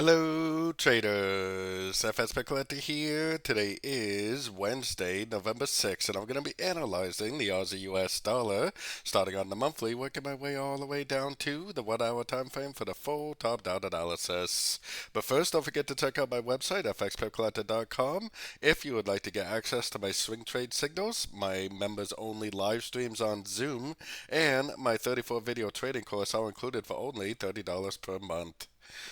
Hello traders, FX Pip Collector here. Today is Wednesday, November 6th, and I'm going to be analyzing the Aussie US dollar, starting on the monthly, working my way all the way down to the 1 hour time frame for the full top-down analysis. But first, don't forget to check out my website, fxpipcollector.com, if you would like to get access to my swing trade signals, my members-only live streams on Zoom, and my 34 video trading course, all included for only $30 per month.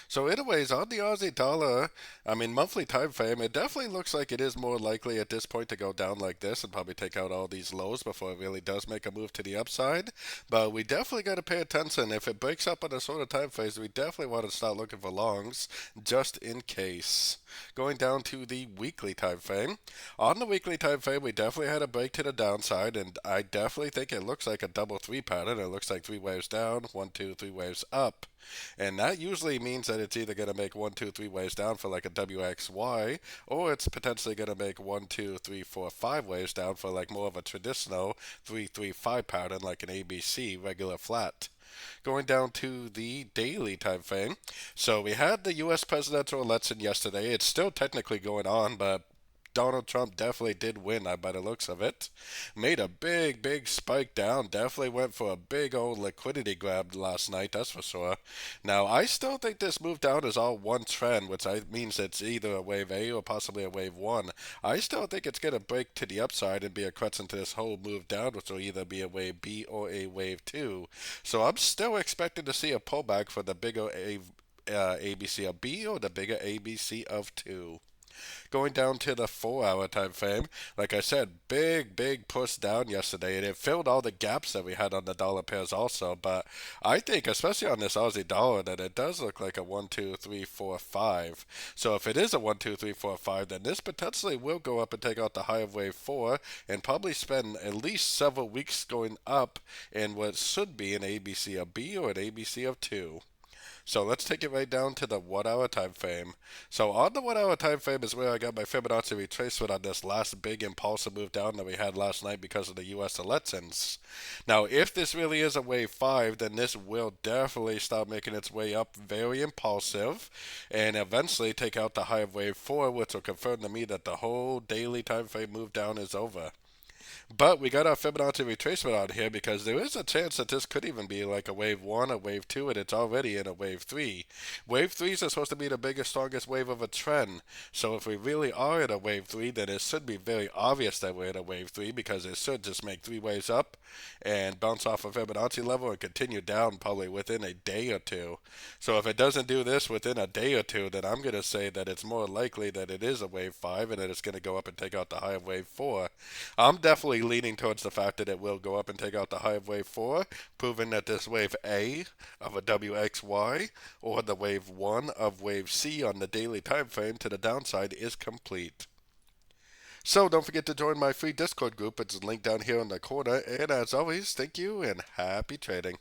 So anyways, on the Aussie dollar, monthly time frame, it definitely looks like it is more likely at this point to go down like this and probably take out all these lows before it really does make a move to the upside. But we definitely got to pay attention. If it breaks up on a sort of time phase, we definitely want to start looking for longs just in case. Going down to the weekly time frame. On the weekly time frame, we definitely had a break to the downside, and I definitely think it looks like a double three pattern. It looks like three waves down, 1, 2, 3 waves up. And that usually means that it's either going to make 1, 2, 3 waves down for like a WXY, or it's potentially going to make 1, 2, 3, 4, 5 waves down for like more of a traditional 3, 3, 5 pattern like an ABC regular flat. Going down to the daily time frame. So we had the U.S. presidential election yesterday. It's still technically going on, but Donald Trump definitely did win by the looks of it. Made a big spike down. Definitely went for a big old liquidity grab last night, that's for sure. Now, I still think this move down is all one trend, which means it's either a wave A or possibly a wave 1. I still think it's going to break to the upside and be a crutch into this whole move down, which will either be a wave B or a wave 2. So I'm still expecting to see a pullback for the bigger ABC of B or the bigger ABC of 2. Going down to the 4 hour time frame, like I said, big push down yesterday, and it filled all the gaps that we had on the dollar pairs also. But I think, especially on this Aussie dollar, that it does look like a 1, 2, 3, 4, 5. So if it is a 1, 2, 3, 4, 5, then this potentially will go up and take out the high of wave 4, and probably spend at least several weeks going up in what should be an ABC of B or an ABC of 2. So let's take it right down to the 1 hour time frame. So on the 1 hour time frame is where I got my Fibonacci retracement on this last big impulsive move down that we had last night because of the U.S. elections. Now, if this really is a wave 5, then this will definitely start making its way up very impulsive and eventually take out the high of wave 4, which will confirm to me that the whole daily time frame move down is over. But we got our Fibonacci retracement on here because there is a chance that this could even be like a wave 1, a wave 2, and it's already in a wave 3. Wave 3s are supposed to be the biggest, strongest wave of a trend. So if we really are in a wave 3, then it should be very obvious that we're in a wave 3 because it should just make 3 waves up and bounce off a Fibonacci level and continue down probably within a day or two. So if it doesn't do this within a day or two, then I'm going to say that it's more likely that it is a wave 5 and that it's going to go up and take out the high of wave 4. I'm definitely leaning towards the fact that it will go up and take out the high of wave 4, proving that this wave A of a WXY or the wave 1 of wave C on the daily time frame to the downside is complete. So don't forget to join my free Discord group. It's linked down here in the corner. And as always, thank you and happy trading.